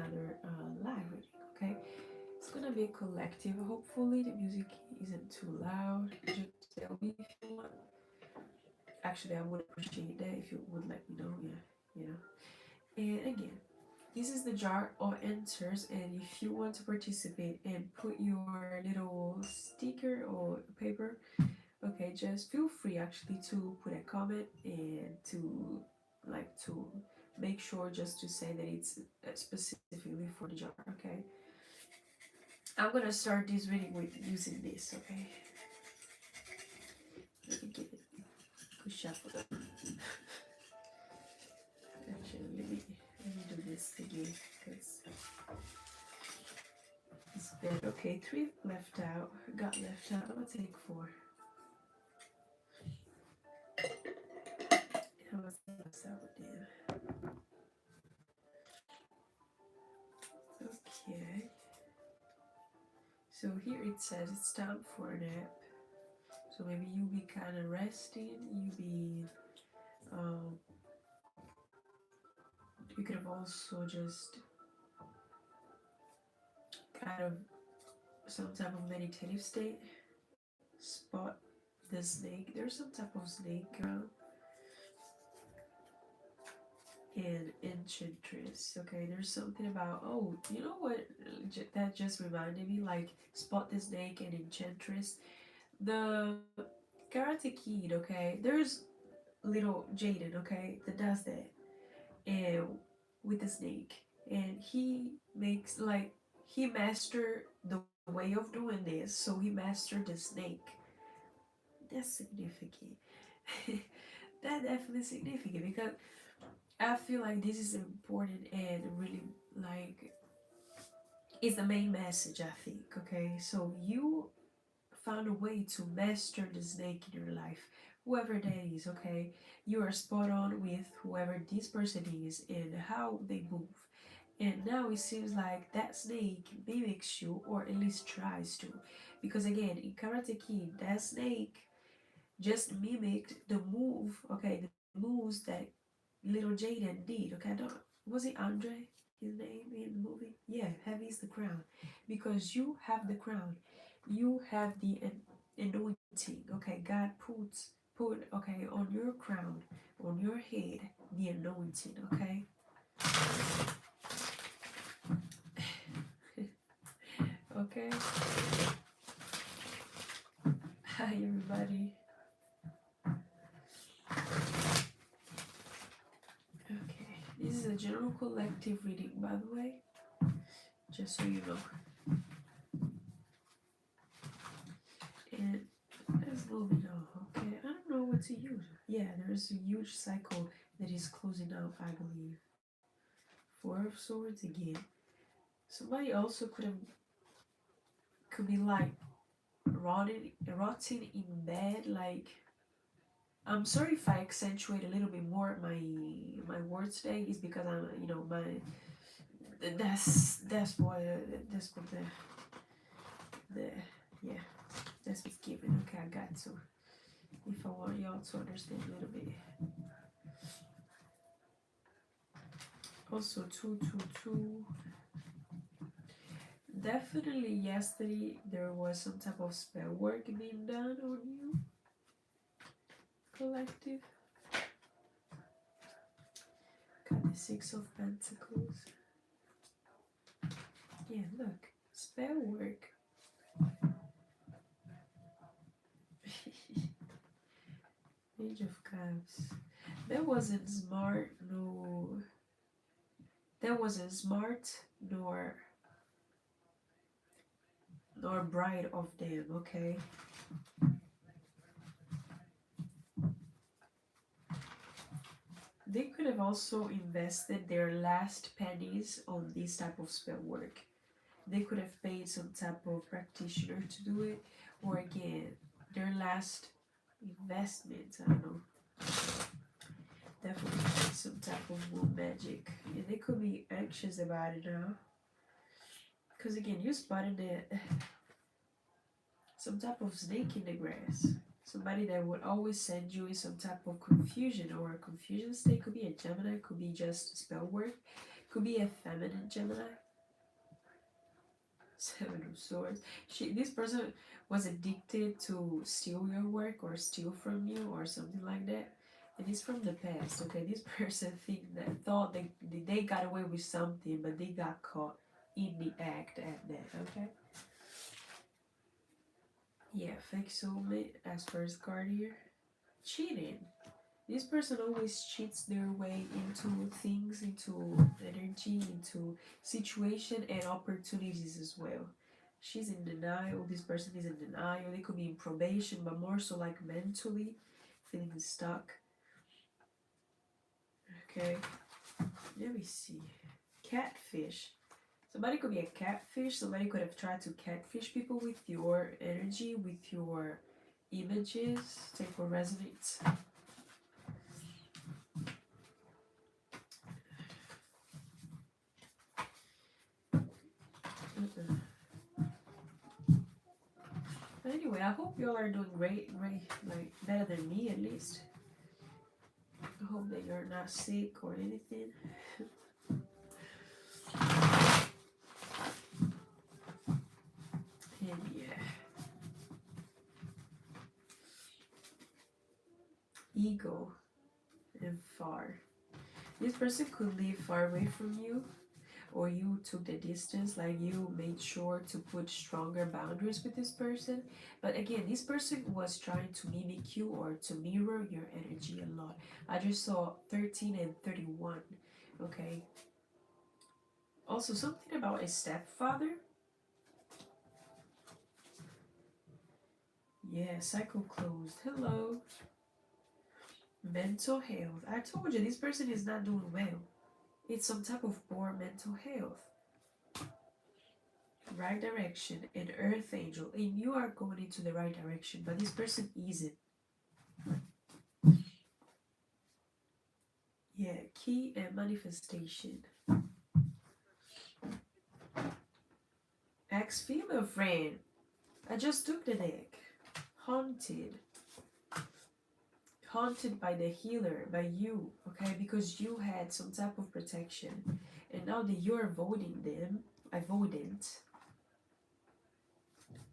another live reading. Okay, it's gonna be collective. Hopefully, the music isn't too loud. Just tell me if you want. Actually, I would appreciate that if you would let me know. Yeah, you know. And again, this is the jar of answers, and if you want to participate and put your little sticker or paper, okay, just feel free actually to put a comment and to like to make sure just to say that it's specifically for the jar. Okay, I'm gonna start this reading with using this. Okay, let me give it a shuffle up. Actually, let me do this again because it's better. Okay, three left out, got left out. I'm gonna take four. I'm gonna see what's up with them. Okay, so here it says it's time for a nap. So maybe you be kind of resting. Um, you could have also just kind of some type of meditative state. Spot the snake. There's some type of snake around and enchantress. Okay, there's something about, oh, you know what? That just reminded me, like spot the snake and enchantress. The Karate Kid. Okay, there's little Jaden. Okay, that does that and with the snake, and he makes like he mastered the way of doing this, so he mastered the snake. That's significant. That definitely significant because I feel like this is important and really like is the main message, I think. Okay, so you found a way to master the snake in your life, whoever that is. Okay, you are spot on with whoever this person is and how they move. And now it seems like that snake mimics you, or at least tries to. Because again, in Karate Kid, that snake just mimicked the move, okay, the moves that little Jaden did. Okay, I don't, was it Andre, his name in the movie? Yeah, heavy is the crown. Because you have the crown, you have the anointing. Okay, God put okay on your crown, on your head, the anointing. Okay. Okay. Hi everybody. Okay, this is a general collective reading, by the way, just so you know. And let's move it on. Okay, I don't know what to use. Yeah, there's a huge cycle that is closing out, I believe. Four of Swords again. Somebody also could be like rotting in bed. Like, I'm sorry if I accentuate a little bit more my words today. Is because I'm, you know, my that's what the yeah, that's what's given. Okay, I got to. If I want y'all to understand a little bit. Also, 222. Definitely yesterday there was some type of spell work being done on you, collective. Got the Six of Pentacles. Yeah, look, spell work. Page of Cups. That wasn't smart, no. That wasn't smart nor bright of them. Okay. They could have also invested their last pennies on this type of spell work. They could have paid some type of practitioner to do it, or again, their last investment. I don't know. Definitely some type of wool magic, and they could be anxious about it now. Because again, you spotted that some type of snake in the grass. Somebody that would always send you in some type of confusion or a confusion state. Could be a Gemini, could be just spell work, Could be a feminine Gemini. Seven of Swords. This person was addicted to steal your work or steal from you or something like that. And it's from the past, okay? This person thought they got away with something, but they got caught in the act at that, okay? Yeah, fake soulmate as first card here. Cheating. This person always cheats their way into things, into energy, into situation and opportunities as well. She's in denial. This person is in denial. They could be in probation, but more so like mentally feeling stuck. Okay, let me see. Catfish. Somebody could be a catfish. Somebody could have tried to catfish people with your energy, with your images. Take what resonates. But anyway, I hope y'all are doing great, like better than me at least. I hope that you're not sick or anything. And yeah. Ego and far. This person could live far away from you, or you took the distance, like you made sure to put stronger boundaries with this person. But again, this person was trying to mimic you or to mirror your energy a lot. I just saw 13 and 31. Okay. Also, something about a stepfather. Yeah, cycle closed. Hello. Mental health. I told you this person is not doing well. It's some type of poor mental health. Right direction, an earth angel, and you are going into the right direction, but this person isn't. Yeah, key and manifestation. Ex-female friend. I just took the deck. Haunted. Haunted by the healer, by you, okay? Because you had some type of protection. And now that you're avoiding them, avoidant.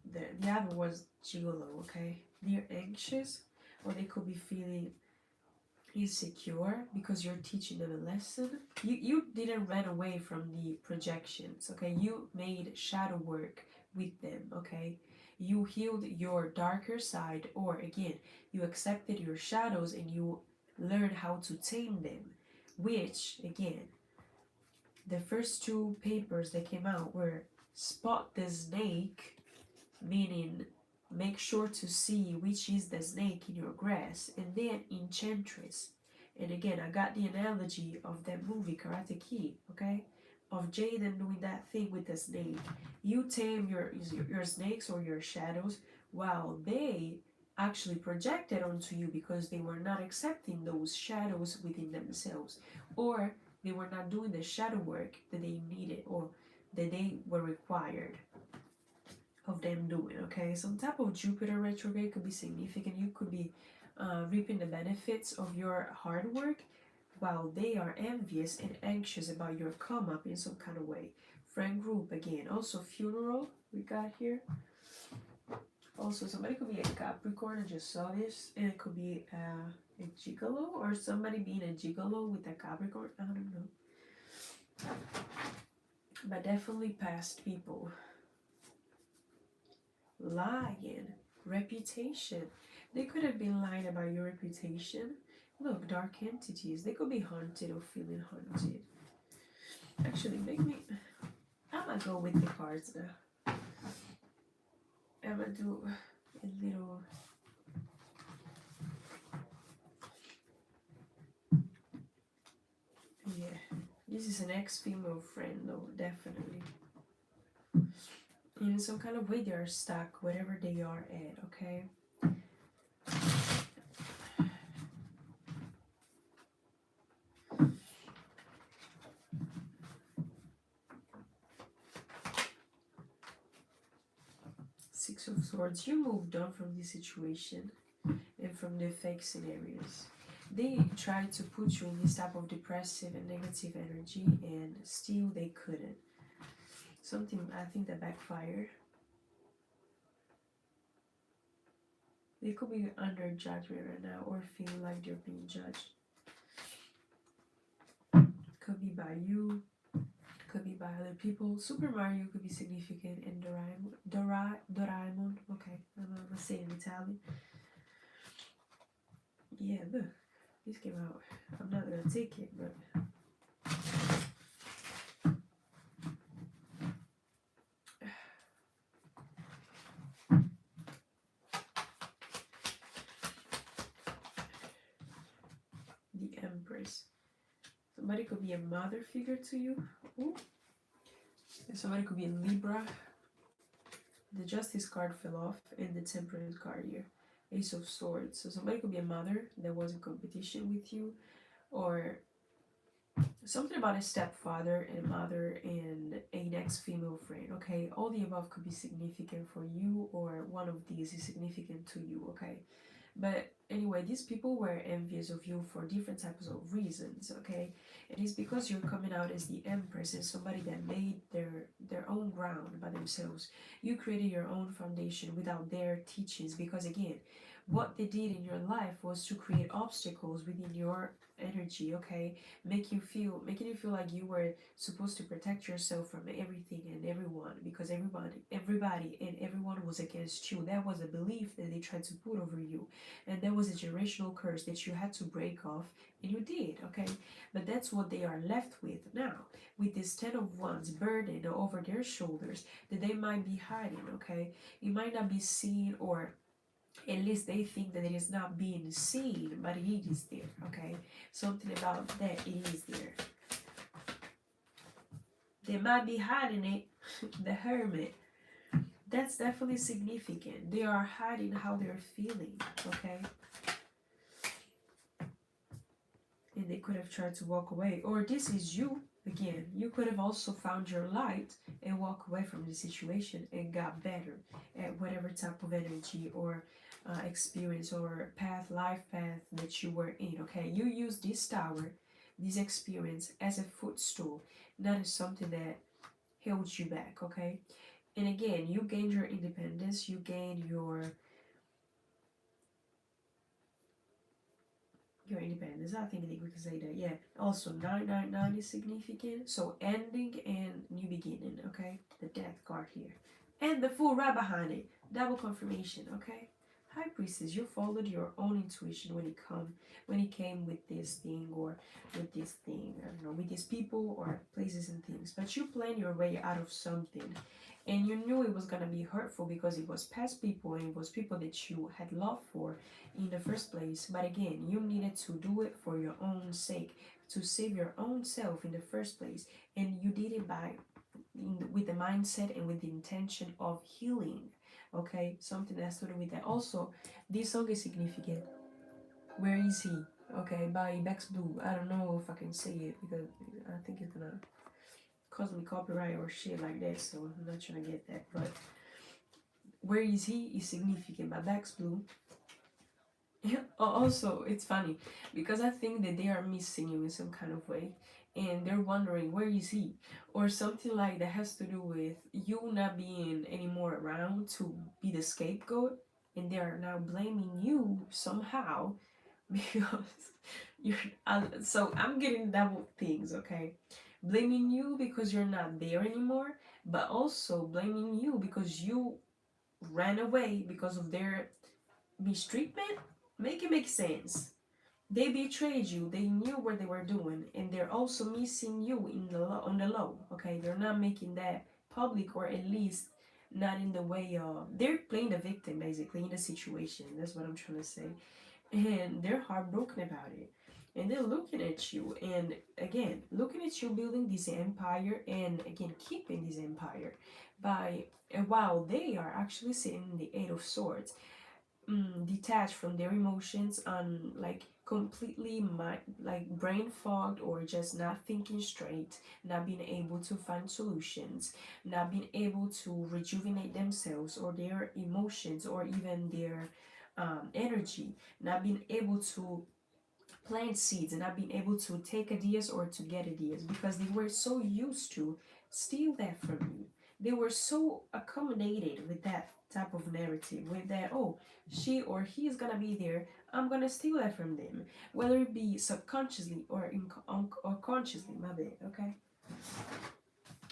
The other was gigolo, okay? They're anxious, or they could be feeling insecure because you're teaching them a lesson. You didn't run away from the projections, okay? You made shadow work with them, okay? You healed your darker side, or again, you accepted your shadows and you learned how to tame them, which again, the first two papers that came out were spot the snake, meaning make sure to see which is the snake in your grass, and then enchantress. And again, I got the analogy of that movie Karate Kid, okay, of Jaden doing that thing with the snake. You tame your snakes or your shadows while they actually projected onto you because they were not accepting those shadows within themselves, or they were not doing the shadow work that they needed or that they were required of them doing, okay? Some type of Jupiter retrograde could be significant. You could be reaping the benefits of your hard work while they are envious and anxious about your come up in some kind of way. Friend group again. Also funeral we got here. Also somebody could be a Capricorn. I just saw this, and it could be a gigolo, or somebody being a gigolo with a Capricorn. I don't know. But definitely past people. Lying, reputation. They could have been lying about your reputation. Look, dark entities. They could be haunted or feeling haunted. Actually, I'm gonna go with the cards now. I'm gonna do a little. Yeah, this is an ex-female friend, though, definitely. In some kind of way, they are stuck, wherever they are at, okay? Six of Swords. You moved on from this situation and from the fake scenarios. they tried to put you in this type of depressive and negative energy, and still they couldn't. Something I think that backfired. They could be under judgment right now or feel like they're being judged. Could be by you, could be by other people. Super Mario could be significant in Doraemon. Okay, I'm not gonna say it in Italian. Yeah, look, this came out. I'm not gonna take it, but the Empress. Somebody could be a mother figure to you. Ooh. And somebody could be in Libra. The Justice card fell off, and the Temperance card here. Ace of Swords. So somebody could be a mother that was in competition with you, or something about a stepfather and mother and a next female friend. Okay, all the above could be significant for you, or one of these is significant to you. Okay, but anyway, these people were envious of you for different types of reasons. Okay, it is because you're coming out as the Empress and somebody that made their own ground by themselves. You created your own foundation without their teachings, because again, what they did in your life was to create obstacles within your energy. Okay, making you feel like you were supposed to protect yourself from everything and everyone, because everybody and everyone was against you. That was a belief that they tried to put over you, and that was a generational curse that you had to break off, and you did. Okay, but that's what they are left with now, with this 10 of Wands burden over their shoulders that they might be hiding. Okay, it might not be seen, or at least they think that it is not being seen, but it is there. Okay, something about that, it is there. They might be hiding it. The Hermit, that's definitely significant. They are hiding how they're feeling. Okay, and they could have tried to walk away, or this is you again. You could have also found your light and walk away from the situation and got better at whatever type of energy or experience or life path that you were in. Okay, you use this tower, this experience, as a footstool, not as something that holds you back. Okay, and again, you gained your independence, you gained your independence. I think we can say that. Yeah. Also, 999 is significant. So ending and new beginning. Okay. The Death card here, and the Fool right behind it. Double confirmation. Okay. High Priestess, you followed your own intuition when it came with this thing, or with this thing. I don't know, with these people or places and things. But you planned your way out of something, and you knew it was gonna be hurtful because it was past people and it was people that you had love for in the first place. But again, you needed to do it for your own sake, to save your own self in the first place, and you did it with the mindset and with the intention of healing. Okay, something that's to do with that. Also, this song is significant. Where is he? Okay, by Bex Blue. I don't know if I can say it because I think it's gonna cause me copyright or shit like that, so I'm not trying to get that. But Where is he is significant by Bex Blue. Also, it's funny because I think that they are missing you in some kind of way, and they're wondering where is he, or something like that has to do with you not being anymore around to be the scapegoat, and they are now blaming you somehow because you're. So I'm getting double things, okay? Blaming you because you're not there anymore, but also blaming you because you ran away because of their mistreatment. Make it make sense. They betrayed you. They knew what they were doing, and they're also missing you on the low. Okay, they're not making that public, or at least not in the way of they're playing the victim basically in the situation. That's what I'm trying to say, and they're heartbroken about it. And they're looking at you, and again, looking at you building this empire, and again, keeping this empire by while they are actually sitting in the Eight of Swords, detached from their emotions, and like completely like brain fogged, or just not thinking straight, not being able to find solutions, not being able to rejuvenate themselves or their emotions, or even their energy, not being able to plant seeds and not being able to take ideas or to get ideas because they were so used to steal that from you. They were so accommodated with that type of narrative, with that, oh, she or he is gonna be there, I'm gonna steal that from them, whether it be subconsciously or or consciously, my bad, okay?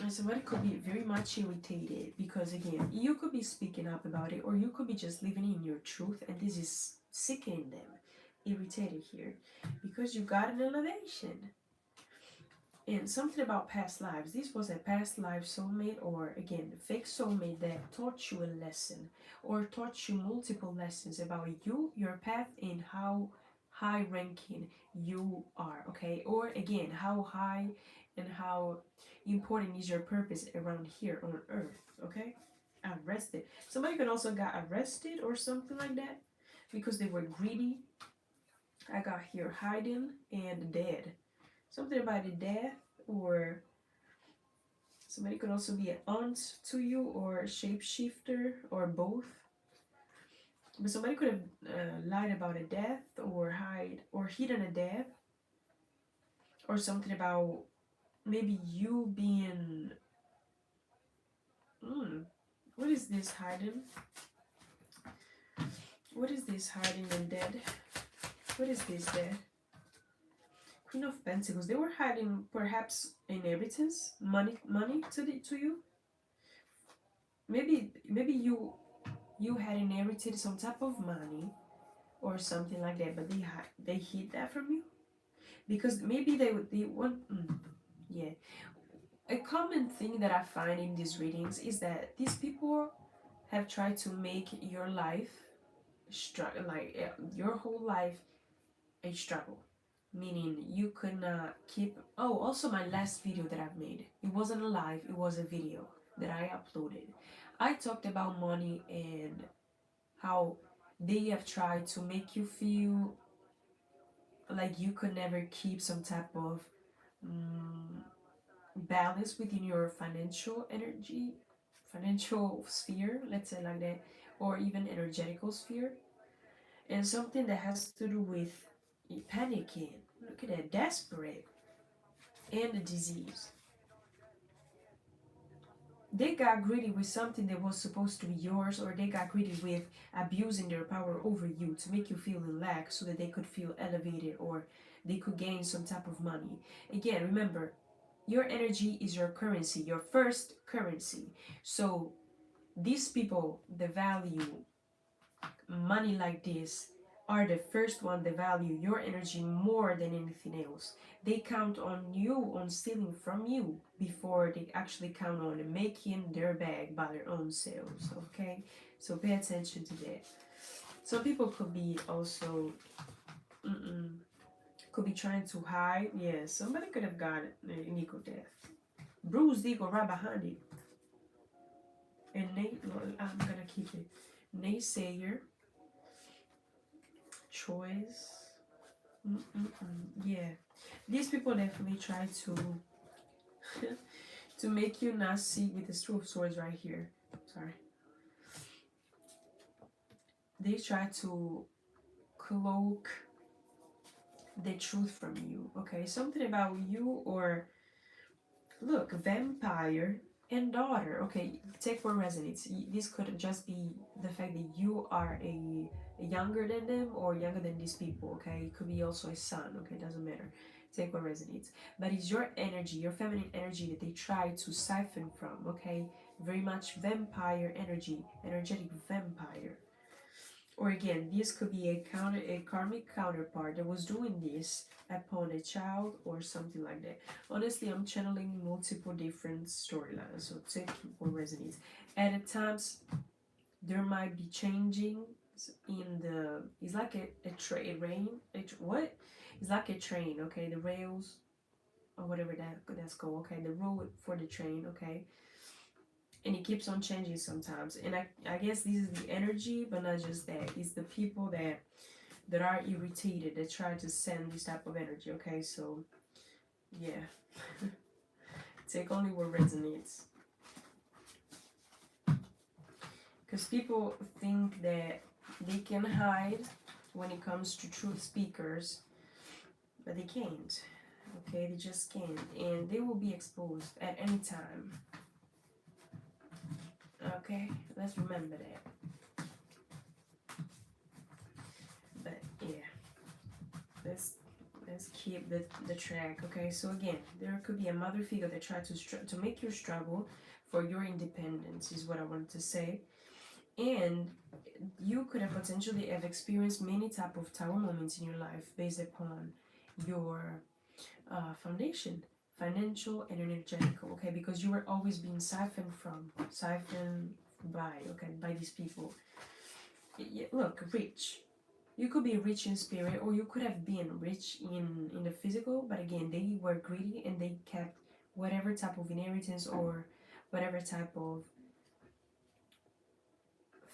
And somebody could be very much irritated because, again, you could be speaking up about it or you could be just living in your truth, and this is sickening them. Irritated here because you got an elevation. And something about past lives. This was a past life soulmate, or again, fake soulmate that taught you a lesson or taught you multiple lessons about you, your path, and how high ranking you are, okay? Or again, how high and how important is your purpose around here on earth, okay? Arrested. Somebody could also got arrested or something like that because they were greedy. I got here hiding and dead. Something about the death, or somebody could also be an aunt to you, or a shapeshifter, or both. But somebody could have lied about a death, or hidden a death, or something about maybe you being. What is this hiding? What is this hiding and dead? What is this dead? Queen of Pentacles. They were hiding perhaps inheritance, money to you. Maybe you had inherited some type of money or something like that, but they hid that from you because maybe they want. Yeah, a common thing that I find in these readings is that these people have tried to make your life struggle, like your whole life a struggle, meaning you could not keep. Oh, also my last video that I've made, it wasn't a live, it was a video that I uploaded. I talked about money and how they have tried to make you feel like you could never keep some type of um, balance within your financial sphere, let's say like that, or even energetical sphere, and something that has to do with panicking. Look at that, desperate, and a disease. They got greedy with something that was supposed to be yours, or they got greedy with abusing their power over you to make you feel in lack so that they could feel elevated or they could gain some type of money. Again, remember, your energy is your currency, your first currency. So these people, the value money like this, are the first one that value your energy more than anything else. They count on you on stealing from you before they actually count on making their bag by their own selves. Okay, so pay attention to that. Some people could be also could be trying to hide. Yeah, somebody could have got an equal death. Bruised eagle right behind it. And I'm gonna keep it. Naysayer. Choice. Yeah, these people definitely try to to make you not see with the Two of Swords right here. Sorry. They try to cloak the truth from you. Okay, something about you, or look, vampire and daughter. Okay, take what resonates. This could just be the fact that you are a younger than them or younger than these people. Okay, it could be also a son. Okay, doesn't matter. Take what resonates. But it's your energy, your feminine energy that they try to siphon from. Okay, very much vampire energy, energetic vampire. Or again, this could be a karmic counterpart that was doing this upon a child or something like that. Honestly, I'm channeling multiple different storylines, so take what resonates. At times, there might be changing in the. It's like a train. What? It's like a train. Okay, the rails or whatever that's called. Okay, the road for the train. Okay, and it keeps on changing sometimes, and I guess this is the energy, but not just that, it's the people that are irritated that try to send this type of energy. Okay, so yeah. Take only what resonates, because people think that they can hide when it comes to truth speakers, but they can't. Okay, they just can't, and they will be exposed at any time. Okay, let's remember that. But yeah, let's let's keep the track. Okay, so again, there could be a mother figure that tried to make you struggle for your independence, is what I wanted to say. And you could have potentially have experienced many type of tower moments in your life based upon your foundation, financial and energetical. Okay, because you were always being siphoned by, okay, by these people. Look, rich, you could be rich in spirit, or you could have been rich in the physical, but again, they were greedy and they kept whatever type of inheritance or whatever type of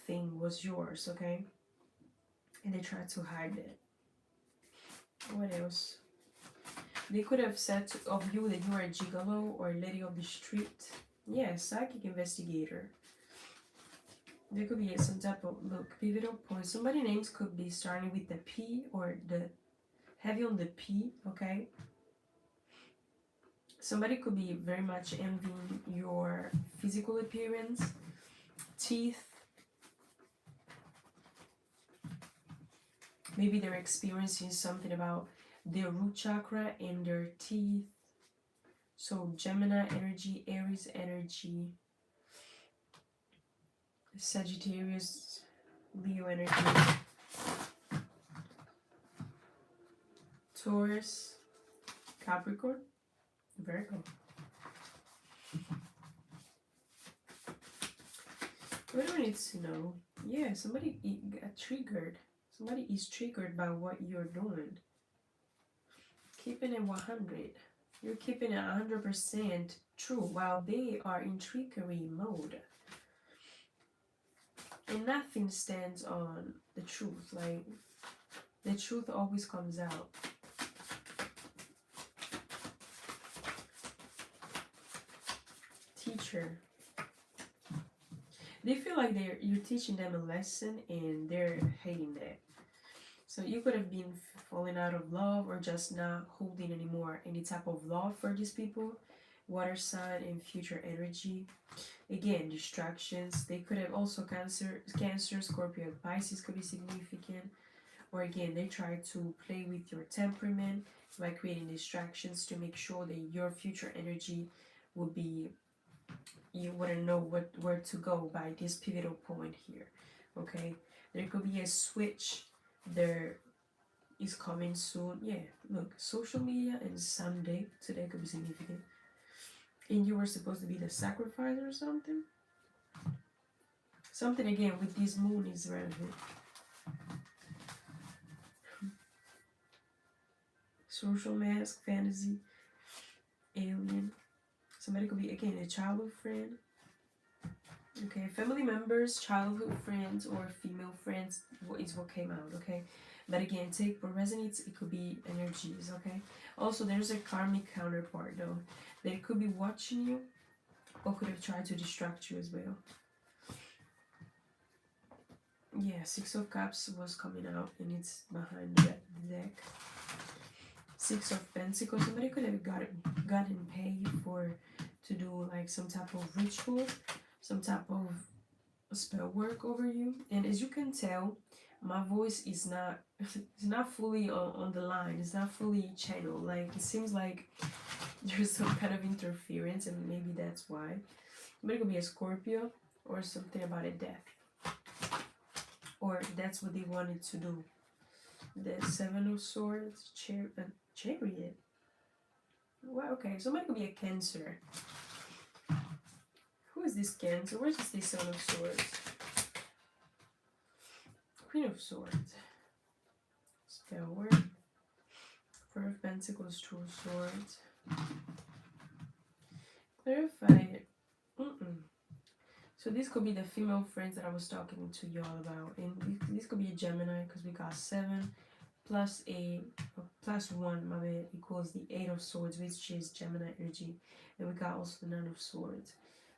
thing was yours, okay? And they tried to hide it. What else? They could have said of you that you are a gigolo or a lady of the street. Yeah, psychic investigator. There could be some type of, look, pivotal point. Somebody names could be starting with the P or the heavy on the P, okay? Somebody could be very much envying your physical appearance, teeth. Maybe they're experiencing something about their root chakra and their teeth. So Gemini energy, Aries energy, Sagittarius, Leo energy, Taurus, Capricorn, Virgo. What do I need to know? Yeah, somebody got triggered. Somebody is triggered by what you're doing. Keeping it 100. You're keeping it 100% true while they are in trickery mode. And nothing stands on the truth. Like, the truth always comes out. Teacher. They feel like you're teaching them a lesson and they're hating that. So you could have been falling out of love or just not holding anymore any type of love for these people. Water sign and future energy. Again, distractions. They could have also Cancer, Scorpio, Pisces could be significant. Or again, they try to play with your temperament by creating distractions to make sure that your future energy will be, you wouldn't know where to go by this pivotal point here. Okay, there could be a switch. There is coming soon. Yeah, look, social media and Sunday today could be significant. And you were supposed to be the sacrifice or something. Something again with this moon is relevant. Social mask, fantasy, alien. Somebody could be again a childhood friend. Okay, family members, childhood friends, or female friends is what came out. Okay, but again, take what resonates. It could be energies. Okay. Also, there's a karmic counterpart though. That could be watching you, or could have tried to distract you as well. Yeah, Six of Cups was coming out, and it's behind the deck. Six of Pentacles. Somebody could have gotten paid to do like some type of ritual, some type of spell work over you. And as you can tell, my voice is not it's not fully on the line. It's not fully channeled. Like it seems like there's some kind of interference, and maybe that's why. Maybe it could be a Scorpio or something about a death, or that's what they wanted to do. The Seven of Swords, Chariot. Well, okay, somebody could be a Cancer. Who is this Cancer? Where's this Seven of Swords? Queen of Swords. Spell word. Four of Pentacles, Two of Swords. Clarify it. So this could be the female friends that I was talking to y'all about. And this could be a Gemini because we got 7 plus 1, my bad, equals the 8 of Swords, which is Gemini energy. And we got also the 9 of Swords.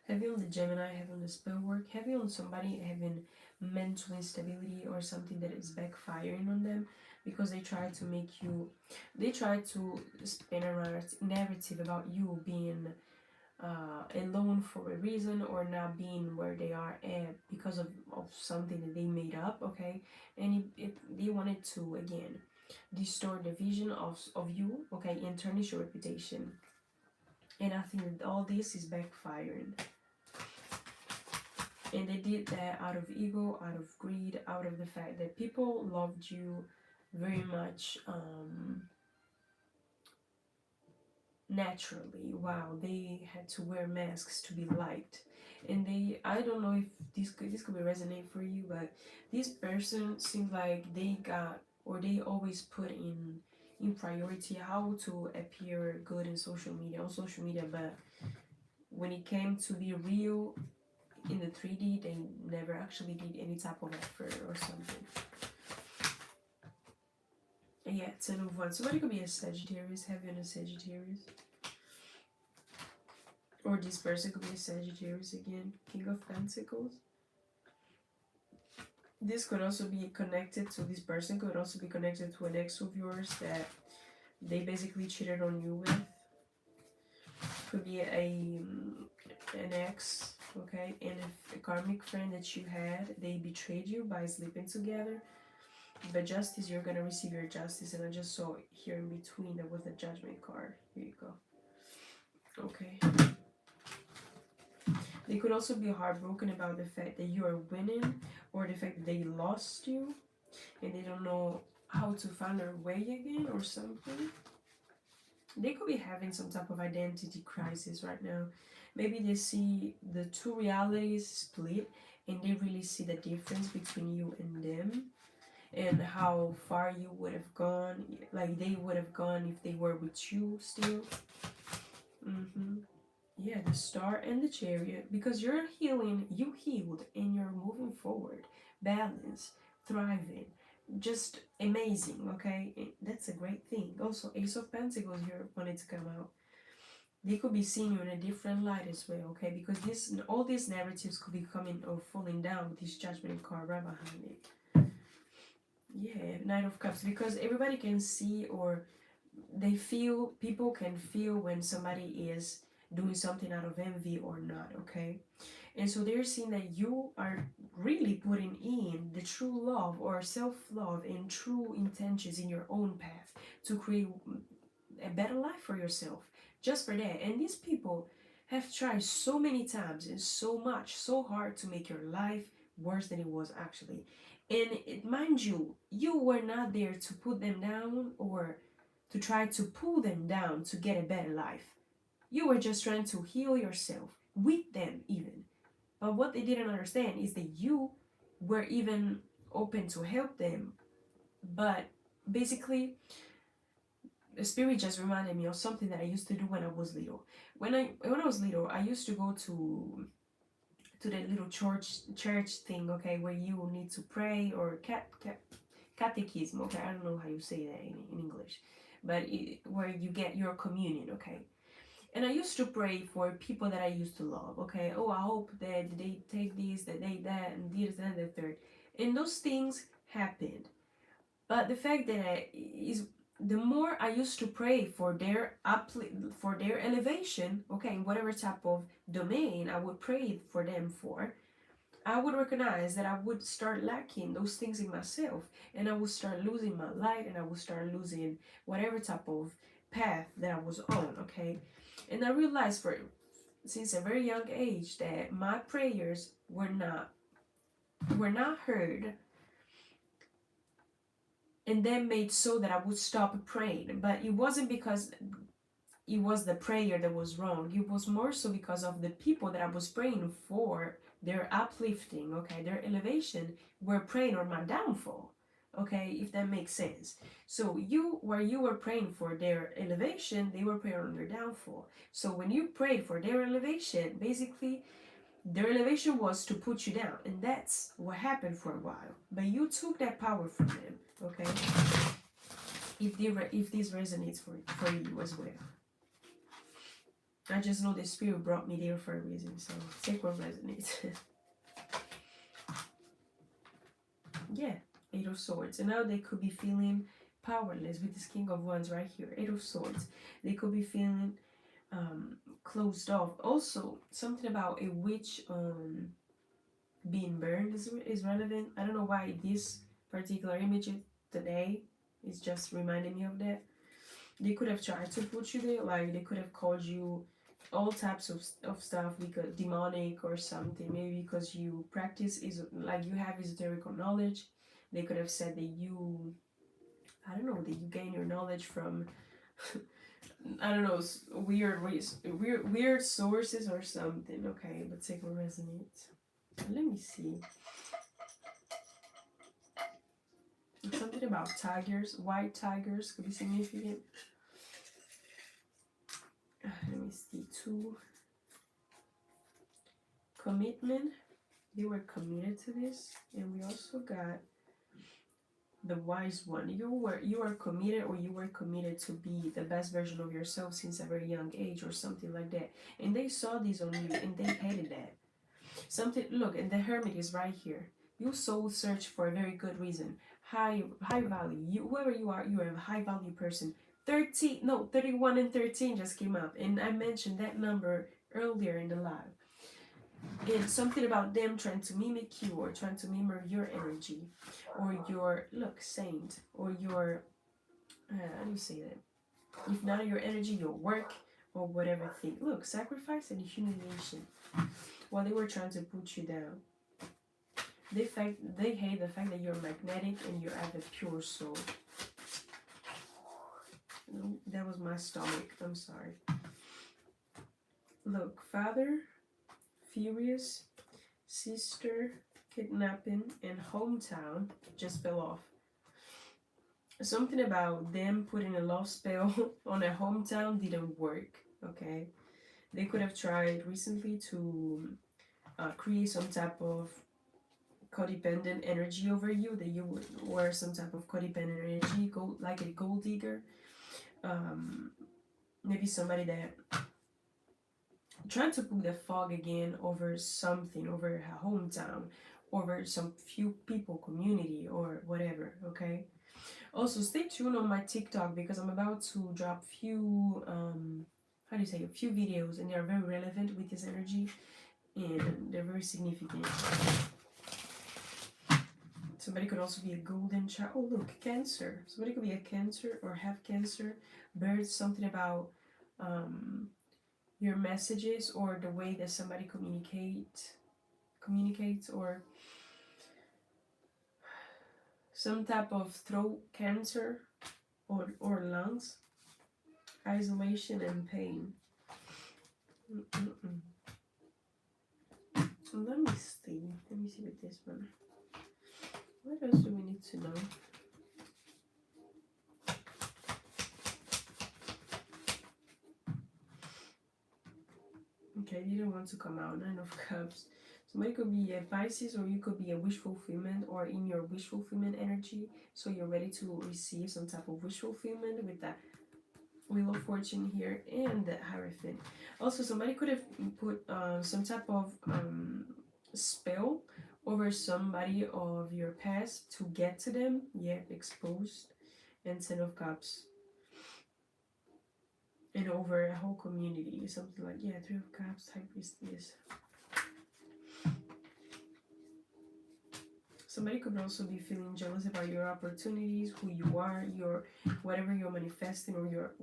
Heavy on the Gemini, heavy on the spell work, heavy on somebody having mental instability or something that is backfiring on them. because they try to make you, they try to spin a narrative about you being alone for a reason, or not being where they are at because of something that they made up, okay? And they wanted to, again, distort the vision of you, okay, and tarnish your reputation. And I think that all this is backfiring. And they did that out of ego, out of greed, out of the fact that people loved you very much naturally, while they had to wear masks to be liked. And they, I don't know if this could be resonate for you, but this person seems like they got, or they always put in priority how to appear good in social media, on social media, but when it came to be real in the 3D, they never actually did any type of effort or something. And yeah, 10 of Wands. Somebody could be a Sagittarius, heavy on a Sagittarius. Or this person could be a Sagittarius again, King of Pentacles. This could also be connected to, this person could also be connected to an ex of yours that they basically cheated on you with. Could be an ex, okay, and if a karmic friend that you had, they betrayed you by sleeping together. But justice, you're gonna receive your justice. And I just saw here in between there was the Judgment card. Here you go. Okay. They could also be heartbroken about the fact that you are winning, or the fact that they lost you and they don't know how to find their way again or something. They could be having some type of identity crisis right now. Maybe they see the two realities split and they really see the difference between you and them, and how far you would have gone, like they would have gone if they were with you still. Yeah, the Star and the Chariot, because you're healing, you healed, and you're moving forward, balance, thriving, just amazing, okay? That's a great thing. Also, Ace of Pentacles here wanted to come out. They could be seeing you in a different light as well, okay? Because all these narratives could be coming or falling down with this Judgment card right behind it. Yeah, Knight of Cups, because everybody can see, or they feel, people can feel when somebody is doing something out of envy or not, okay? And so they're seeing that you are really putting in the true love or self-love and true intentions in your own path to create a better life for yourself, just for that. And these people have tried so many times and so hard to make your life worse than it was actually. And mind you, you were not there to put them down or to try to pull them down to get a better life. You were just trying to heal yourself with them even. But what they didn't understand is that you were even open to help them. But basically, the spirit just reminded me of something that I used to do when I was little. When I was little, I used to go to the little church thing, okay, where you need to pray, or catechism, okay, I don't know how you say that in English, but where you get your communion, okay. And I used to pray for people that I used to love, okay. Oh, I hope that they take this, that they that, and this and the third. And those things happened. But the fact that is, the more I used to pray for their for their elevation, okay, in whatever type of domain I would pray for them for, I would recognize that I would start lacking those things in myself, and I would start losing my light, and I would start losing whatever type of path that I was on, okay? And I realized since a very young age that my prayers were not heard, and that made so that I would stop praying. But it wasn't because it was the prayer that was wrong. It was more so because of the people that I was praying for, their uplifting, okay, their elevation, were praying on my downfall, okay, if that makes sense. So you were praying for their elevation, they were praying on their downfall. So when you prayed for their elevation, basically their elevation was to put you down, and that's what happened for a while. But you took that power from them, okay? If this resonates for you as well. I just know the spirit brought me there for a reason, so take what resonates. Yeah, 8 of Swords. And now they could be feeling powerless with this King of Wands right here, Eight of Swords. They could be feeling closed off. Also, something about a witch being burned is relevant. I don't know why this particular image today is just reminding me of that. They could have tried to put you there, like they could have called you all types of stuff, because demonic or something, maybe because you practice is like you have esoterical knowledge. They could have said that you, I don't know, that you gain your knowledge from I don't know, weird ways, weird sources or something. Okay, let's take what resonates. Let me see. Something about tigers, white tigers could be significant. Let me see. Two. Commitment. They were committed to this, and we also got the wise one. You are committed, or you were committed to be the best version of yourself since a very young age, or something like that. And they saw this on you, and they hated that. Something. Look, and the Hermit is right here. You soul search for a very good reason. High value. You, whoever you are a high value person. 31 and 13 just came up, and I mentioned that number earlier in the live. It's something about them trying to mimic you, or trying to mimic your energy, or your saint, or your how do you say that? If not your energy, your work, or whatever thing. Look, sacrifice and humiliation. While they were trying to put you down, they hate the fact that you're magnetic and you have a pure soul. No, that was my stomach. I'm sorry. Look, father, furious, sister, kidnapping, and hometown just fell off. Something about them putting a love spell on a hometown didn't work. Okay, they could have tried recently to create some type of codependent energy over you, that you were some type of codependent energy, like a gold digger. Maybe somebody that trying to put the fog again over something, over a hometown, over some few people, community, or whatever. Okay, also stay tuned on my TikTok, because I'm about to drop few how do you say, a few videos, and they are very relevant with this energy, and they're very significant. Somebody could also be a golden child. Oh look, Cancer. Somebody could be a Cancer or have Cancer. Birds, something about your messages, or the way that somebody communicates, or some type of throat cancer, or lungs, isolation and pain. Let me see with this one. What else do we need to know? Okay, you don't want to come out. Nine of Cups. Somebody could be a Pisces, or you could be a wish fulfillment, or in your wish fulfillment energy. So you're ready to receive some type of wish fulfillment with that Wheel of Fortune here and the Hierophant. Also, somebody could have put some type of spell over somebody of your past to get to them. Yeah, exposed. And Ten of Cups. And over a whole community. Something like, yeah, Three of Cups, High Priestess. Somebody could also be feeling jealous about your opportunities, who you are, your whatever you're manifesting, or your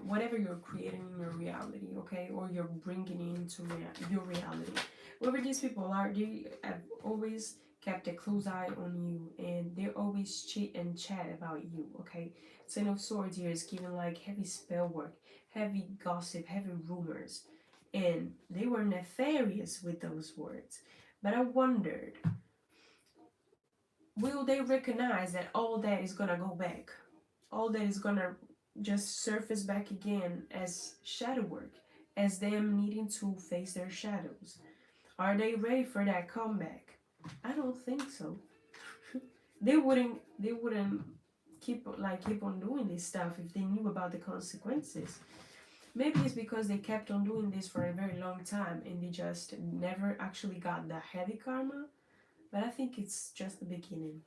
whatever you're creating in your reality, okay, or you're bringing into your reality. Whoever these people are, they have always kept a close eye on you, and they always cheat and chat about you, okay. Ten of Swords here is giving like heavy spell work, heavy gossip, heavy rumors, and they were nefarious with those words. But I wondered, will they recognize that all that is gonna go back? All that is gonna just surface back again as shadow work, as them needing to face their shadows. Are they ready for that comeback? I don't think so. They wouldn't keep on doing this stuff if they knew about the consequences. Maybe it's because they kept on doing this for a very long time, and they just never actually got the heavy karma. But I think it's just the beginning.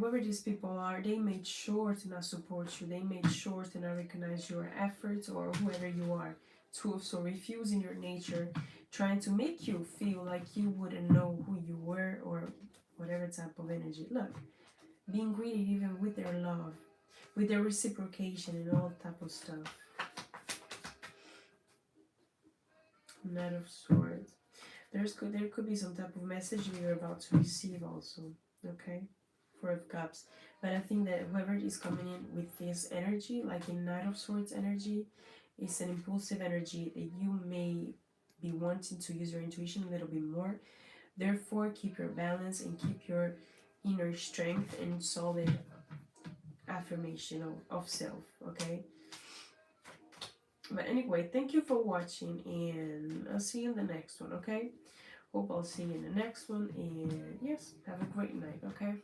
whoever these people are, they made sure to not support you. They made sure to not recognize your efforts or whoever you are. So refusing your nature, trying to make you feel like you wouldn't know who you were or whatever type of energy. Look, being greedy even with their love, with their reciprocation and all type of stuff. Knight of Swords. There could be some type of message you're about to receive also. Okay, Four of Cups. But I think that whoever is coming in with this energy, like in Knight of Swords energy, is an impulsive energy that you may be wanting to use your intuition a little bit more. Therefore, keep your balance and keep your inner strength and solid affirmation of self. Okay. But anyway, thank you for watching, and I'll see you in the next one. Okay. Hope I'll see you in the next one. And yes, have a great night. Okay.